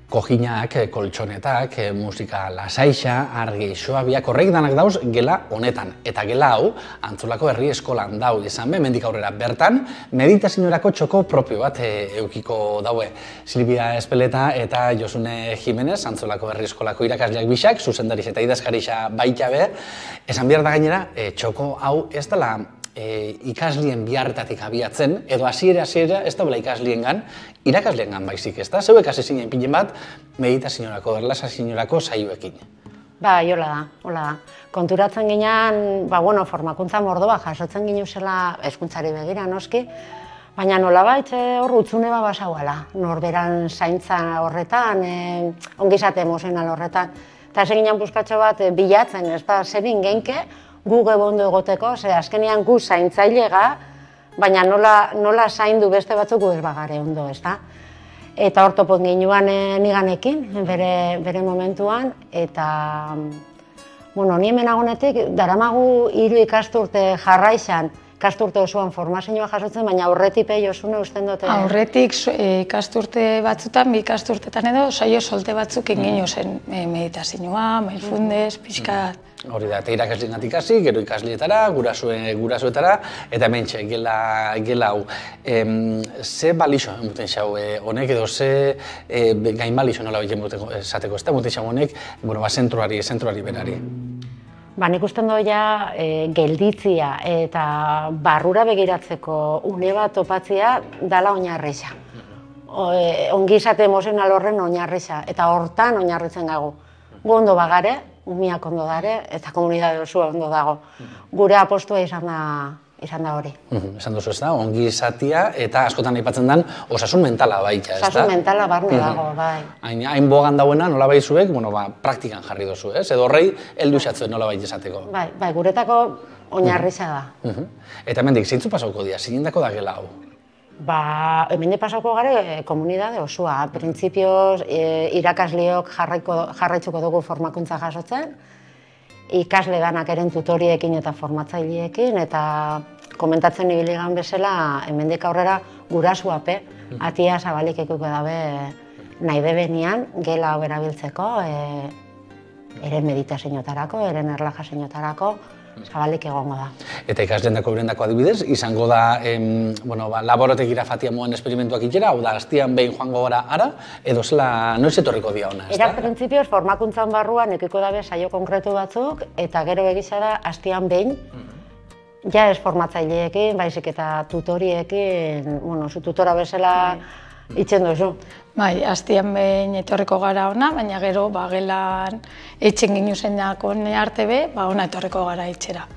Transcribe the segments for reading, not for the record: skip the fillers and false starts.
kojinak, koltsonetak, musika lasaixa, argi suabiak, horrek danak dauz gela honetan. Eta gela hau, Antzolako Herri Eskolan dau izan be, mendik aurrera bertan, meditaziorako txoko propio bat eukiko daue. Silvia Espeleta eta Josune Jimenez, Antzolako Herri Eskolako irakasleak bisak, zuzendariz eta idazkarixa baita be, esan behar da gainera, txoko hau ez dela ikaslien biharretatik abiatzen, edo hasiera ez da bela ikasliengan, irakasleengan baizik, ez da? Zeuek hasi zinen pilen bat, meditaziorako, erlaxazioarako saioekin. Ba, hola da. Konturatzen ginean, formakuntza mordoa jasotzen ginu zela hezkuntzari begira noski, baina nolabait hor utzune bat basauala, norberan zaintza horretan, ongizate emozional horretan. Eta ez ginen buskatxo bat bilatzen, ez da, zerin genke, gu gebondo egoteko, ze azkenean gu zaintzailega, baina nola zaindu beste batzuk gu ez bagare ondo, ez da? Eta hor topon ginuan niganekin, bere momentuan, eta ni hemen agonetik, daramagu 3 ikasturte jarraizan, ikasturte osoan formazioa jasotzen, baina aurretik Josune usten dute... Aurretik ikasturte batzutan, 2 ikasturtetan edo, saio solte batzuk inginu zen meditazioa, mindfulness, pixkat... Hori da, eta irakasleengatik hasi, gero ikaslietara, gurasoetara, eta hementxe, gela hau. Ze balixo emuten xau honek, edo ze gain balixo nola biten esateko, ez da emuten xau honek, zentroari berari. Nik usten doia gelditzia eta barrura begiratzeko une bat topatzea dala oinarriza. Ongizate emozional horren oinarriza, eta hortan oinarritzen gagu. Gu ondo bagare, umiak ondo dare, eta komunidade osua ondo dago. Gure apostua izan da hori. Esan duzu ez da, ongizatia eta askotan aipatzen den osasun mentala baita, ez da? Osasun mentala barne dago, bai. Hain bogan dauena nola bai zuek, praktikan jarri dozu, ez? Edo horrei heldu xatzuen nola bai esateko. Bai, guretako oinarriza da. Eta hemendik, zeintzu pasauko dira, zinendako da gela hau? Hemen pasauko gare komunidade osua. Printzipioz, irakasleok jarraitzuko dugu formakuntza jasotzen, ikasle danak eren tutoriekin eta formatzaileekin, eta komentatzen ibiligan bezala, hemendik aurrera gurasuape, atia zabalik ekuko dabe nahi debenian, gela hau erabiltzeko, eren meditazioetarako, eren erlajazioetarako, zabalik egongo da. Eta ikasleendako berendako adibidez, izango da laborategira fatia moen esperimentuak itxera, hau da, astian behin joango gara ara, edo zela noiz etorriko dia ona, ez da? Era printzipioz, formakuntzan barruan ekiko dabe saio konkretu batzuk, eta gero egisa da, astian behin, ja ez formatzaileekin, baizik eta tutoriekin, zu tutora bezala itxen duzu. Bai, astian behin etorriko gara ona, baina gero gelan etxen ginu zenak arte be, ona etorriko gara etxera.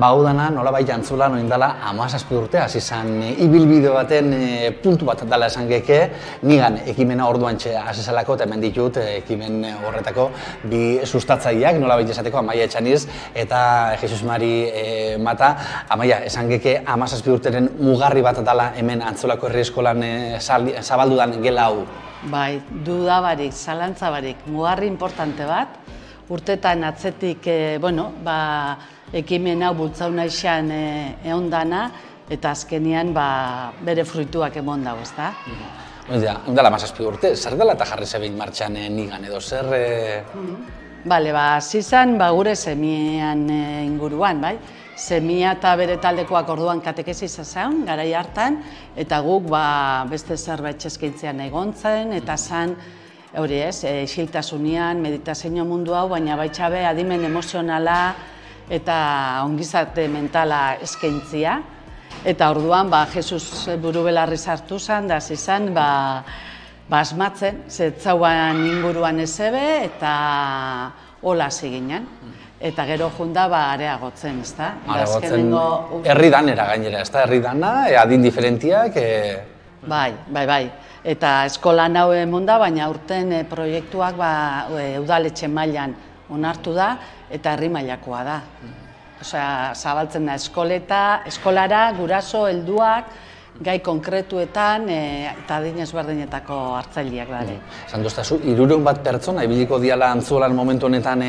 Hau dana, nolabait Antzolan oindala 17 urte, hasi izan ibilbide baten puntu bat dela esan geke, nigan ekimena orduantxe hasi zelako eta hemen ditut ekimen horretako 2 sustatzaileak, nolabait esateko Amaia Etxaniz eta Jesus Mari Mata. Amaia, esan geke 17 urteren mugarri bat dela hemen Antzolako Herri Eskolan zabaldu den gela hau. Bai, dudabarik, zalantzabarik, mugarri importante bat, urtetan atzetik, ekimen hau bultzau naixan egon dana, eta azkenean bere fruituak emon dago, ez da? Ondala 17 urte, zer dela eta jarri zebein martxan nigan edo zer... Bale, zizan gure semian inguruan, bai? Semia eta bere taldekoak orduan katekesi zazaun, garai hartan, eta guk beste zerbait eskaintzean egontzen, eta zan, hori ez, isiltasunian, meditazio mundu hau, baina baitxabe adimen emozionala, eta ongizate mentala eskaintzia. Eta orduan, Jesus buru belarri sartu zen, da zizan, asmatzen, zetzauan inguruan ezebe, eta hola ziginen. Eta gero junda, areagotzen, ez da? Areagotzen, herri danera gainera, ez da? Herri dana, adin diferentiak... Bai. Eta eskolan hau emonda, baina aurten proiektuak udaletxe mailan onartu da, eta herri mailakoa da. Zabaltzen da eskolara, guraso, helduak, gai konkretuetan eta adin ezberdinetako hartzaileak bale. Esan duztazu, 300 pertsona ibiliko diala Antzuolan momentu honetan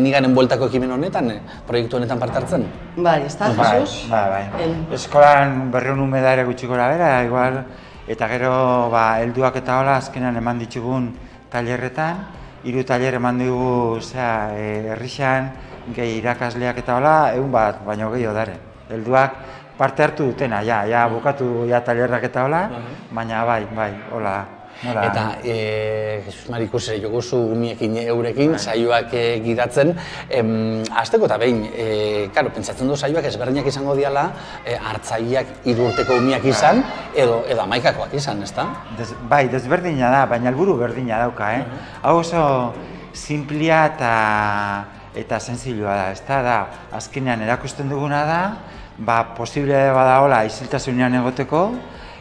Niganen bueltako ekimen honetan, proiektu honetan parte hartzen? Bai, ez da, Jesus? Bai. Eskolan 200 ume da ere gutxiko bera, igual, eta gero helduak eta hola azkenan eman ditugun tailerretan, 3 tailer eman dugu herrixan, gehi irakasleak eta hola, 100 baino gehiago dare. Helduak parte hartu dutena, bukatu tailerrak eta hola, baina bai, hola. Eta, Jesus Mari, ikusi joguzu umiekin eurekin, saioak gidatzen. Hasteko eta behin, pentsatzen du saioak ezberdinak izango diala, hartzaileak 3 urteko umiak izan, edo 11koak izan, ezta? Bai, desberdina da, baina helburu berdina dauka, Hau oso simplia eta sentzilua da, ezta? Da, azkenean erakusten duguna da, posible badaola isiltasunean egoteko,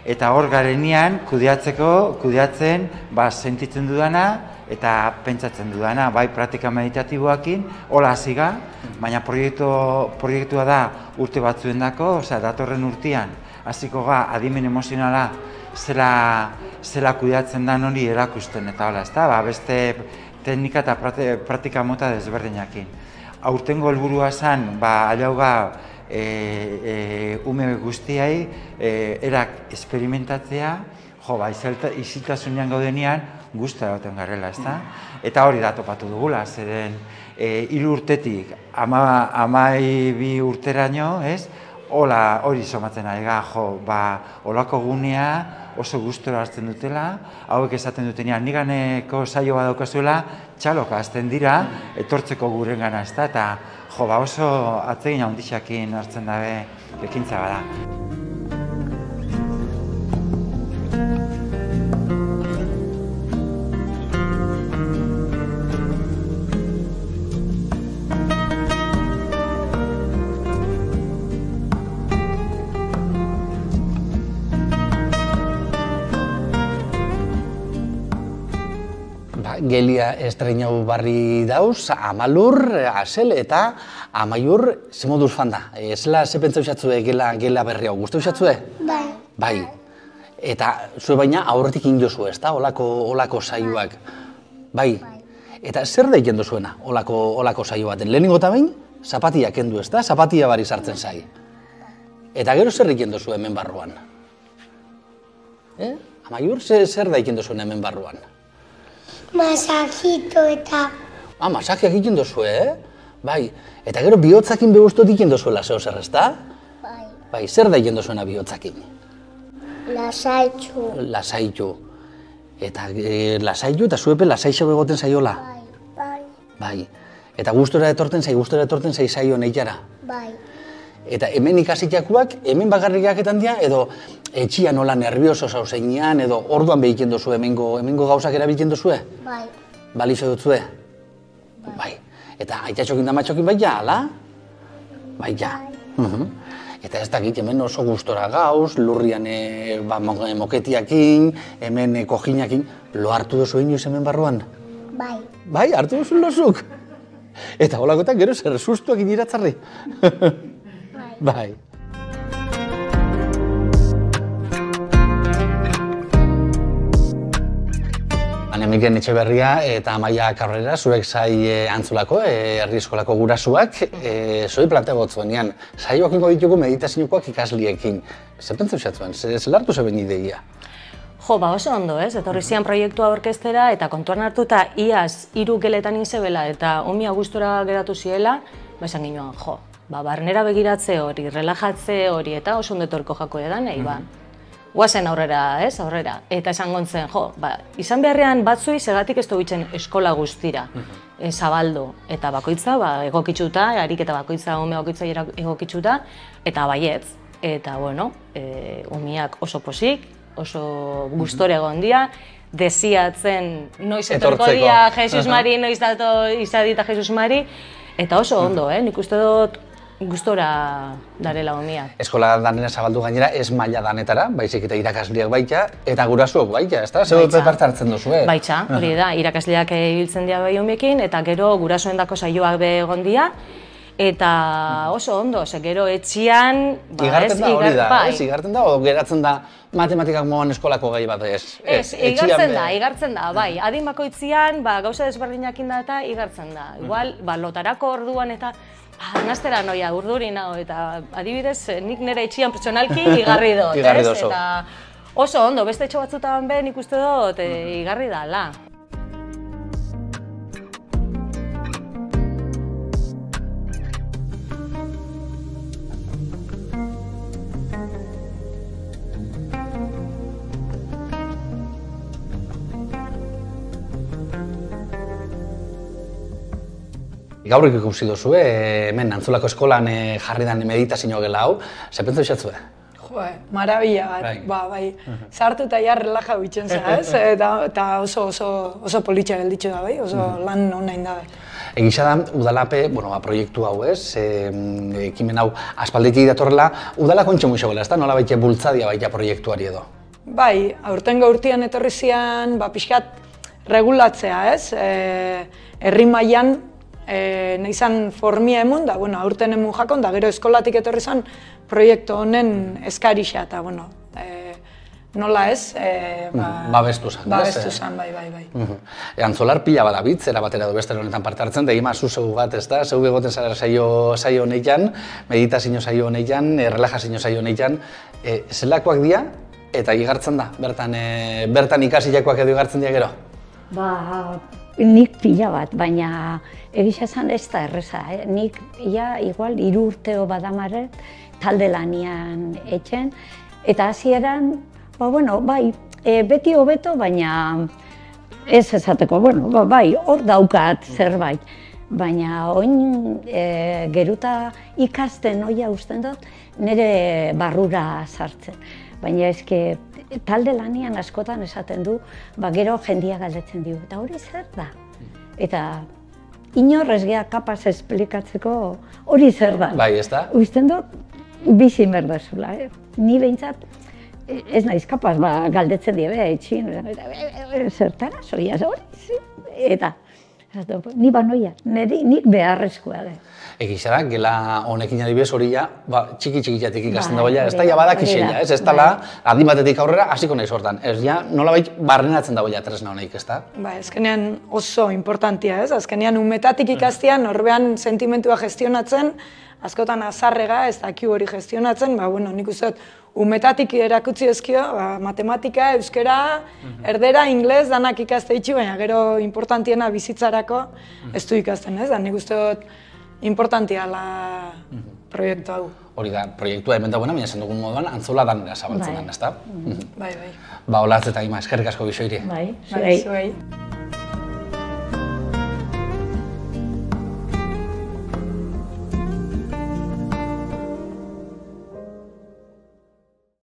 eta hor garenean kudeatzen sentitzen dudana eta pentsatzen dudana, bai praktika meditatiboakin, hola hasiga, baina proiektua da urte batzuendako, datorren urtean, hasiko ga adimen emozionala zela kudeatzen dan hori erakusten eta hola, ezta? Beste teknika eta praktika mota desberdinakin. Aurtengo helburua zen, aliauga ume guztiai erak esperimentatzea, isiltasunean gaudenean gustora egoten garela, ezta? Eta hori da topatu dugula, zeren 3 urtetik 12 urteraino, ez? Hori somatzen ari ga, holako gunea oso gustora hartzen dutela, hauek esaten dutenean, Niganeko saio bat daukazuela, txaloka hasten dira, etortzeko gurengana, ezta? Eta oso atsegin handixekin hartzen dabe ekintza bada. Gelia estreinau barri dauz, Amalur, Asel eta Amaiur ze moduz fanda. Zela ze pentsa usatzue gela berri hau, guzti usatzue? Bai. Eta zue baina aurretik indozu, ezta? Olako saioak. Bai. Eta zer da ikendu zuena, olako saio baten? Lehenengo eta behin, zapatia kendu, ezta? Zapatia bari sartzen zai. Eta gero zer ikendu zuen hemen barruan? Amaiur, zer da ikendu zuen hemen barruan? Masajito eta... Masajeak egiten dozu, Bai. Eta gero bihotzakin begustot egiten dozuela zeo zer, ezta? Bai, zer da egiten dozuena bihotzakin? Lasaitu. Lasaitu. Eta lasaitu eta zuepe lasaixo egoten zaiola? Bai. Eta gustora etorten zai saio neitara? Bai. Eta hemen ikasitakoak, hemen bakarrikaketan dira, edo etxia nola nervioso zauzeinean, edo orduan behiken dozu, hemengo gauzak erabiltzen dozue? Bai. Balizo dutzue? Bai. Eta aitatxokin da matxokin bai ja, ala? Bai ja. Eta ez dakit, hemen oso gustora gauz, lurrian moketiakin, hemen kojinakin, lo hartu dozu inoiz hemen barruan? Bai. Bai, hartu dozu lozuk? Eta holakoetan gero zer sustuak iratzarri? Bai. Mikel Etxeberria eta Amaia Cabrera, zuek zai Antzulako, herri eskolako gurasuak, zoi planteagot zuenean, saioak ingo ditugu meditaziokoak ikasliekin. Zer pentsa usatzen, zer hartu zeben ideia? Oso ondo, ez? Etorri zian proiektua aurkeztera eta kontuan hartuta iaz 3 geletan inzebela eta umia gustora geratu ziela, esan ginoan, barnera begiratze hori, relajatze hori eta oso ondo etorko jako edan, nahi ba. Guazen aurrera, ez? Aurrera. Eta esan gontzen, izan beharrean batzui segatik ez duitzen eskola guztira, zabaldu. Eta bakoitza, egokitzuta, ariketa bakoitza, ume bakoitza egokitzuta, eta baietz. Eta, bueno, umiak oso posik, oso gustore egon dira, desiatzen noiz etorko dia Jesus Mari, noiz dato izadita Jesus Mari, eta oso ondo, nik uste dut gustora darela umiak. Eskola danena zabaldu gainera ez maila danetara, baizik eta irakasleak baita, eta gurasuok baita, ezta? Zer dut parte hartzen duzu, Baitza, hori da, irakasleak ibiltzen dira bai umiekin, eta gero gurasoendako saioak be egon dira, eta oso ondo, ze gero etxian... Igarten da hori da, ez? Igarten da, o geratzen da matematikak moan eskolako gai bat, ez? Ez, igartzen da, bai. Adin bakoitzian, gauza desberdinak da eta igartzen da. Igual, lotarako orduan eta nastera noia urduri nago, eta adibidez, nik nire etxian pertsonalki igarri dut, ez? Eta oso ondo, beste etxo batzutan ben ikuste dut, igarri dala. Gaurrik ikusi duzu, hemen Antzolako eskolan jarri den meditazio gela hau, ze pentsa bizatzue? Marabila bat, bai. Zartu eta ja relaja bitzen zera, ez? Eta oso politxa gelditxu da, bai? Oso lan onain da, bai. Egisa da, udalape, proiektu hau, ez? Ekimen hau aspalditik datorrela, udala kontxo muixo gela, ez da? Nola baita bultzadia baita proiektuari edo? Bai, aurtengo urtean etorri zian, pixkat regulatzea, ez? Herri mailan nahi zan formia emun, da, aurten emun jakon, da gero eskolatik etorri zan proiektu honen eskarixa, eta, nola ez? Babestu zan, ez? Babestu zan, bai. Antzolar pila badabitz, erabatera du beste honetan parte hartzen, da ima zuzeu bat, ez da? Zeu egoten zara saio honetan, meditazio saio honetan, relajazio saio honetan, zelakoak dira, eta igartzen da, bertan ikasiakoak edo igartzen dira gero? Nik pila bat, baina egisa zan ez da erreza. Nik igual 3 urteo badamaret talde lanian etxen, eta hasieran, bai, beti hobeto, baina ez esateko, bai, hor daukat zerbait. Baina oin geruta ikasten oia usten dut, nire barrura sartzen. Baina eske talde lanian askotan esaten du, gero jendia galdetzen dio, eta hori zer da? Eta inorrez gea kapaz esplikatzeko hori zer da. Bai, ez da? Usten dut, bizi merdazula. Ni behintzat, ez naiz kapaz, galdetzen dio, etxin, zertara, zoia hori, eta ni banoia, nik beharrezkoa da. Egisa da, gela honekin adibidez hori ja, txiki-txikiatik ikasten dagoela, ez da ja badak isela, ez dela adin batetik aurrera hasiko nahi sortan. Ez ja, nolabait barrenatzen dagoela tresna honeik, ez da? Ba, azkenean oso importantia, ez? Azkenean umetatik ikastian, norbean sentimentua gestionatzen, askotan azarrega, ez dakiu hori gestionatzen, nik uste dut, umetatik erakutsi ezkio, matematika, euskera, erdera, ingles, danak ikaste itxu, baina gero importantiena bizitzarako ez du ikasten, ez? Nik uste dut, importantia la proiektu hau. Hori da, proiektua hemen dagoena, baina esan dugun moduan, Antzola danera zabaltzen den, ez da? Bai. Ba, hola eta ima, eskerrik asko bizoiri. Bai, zuei.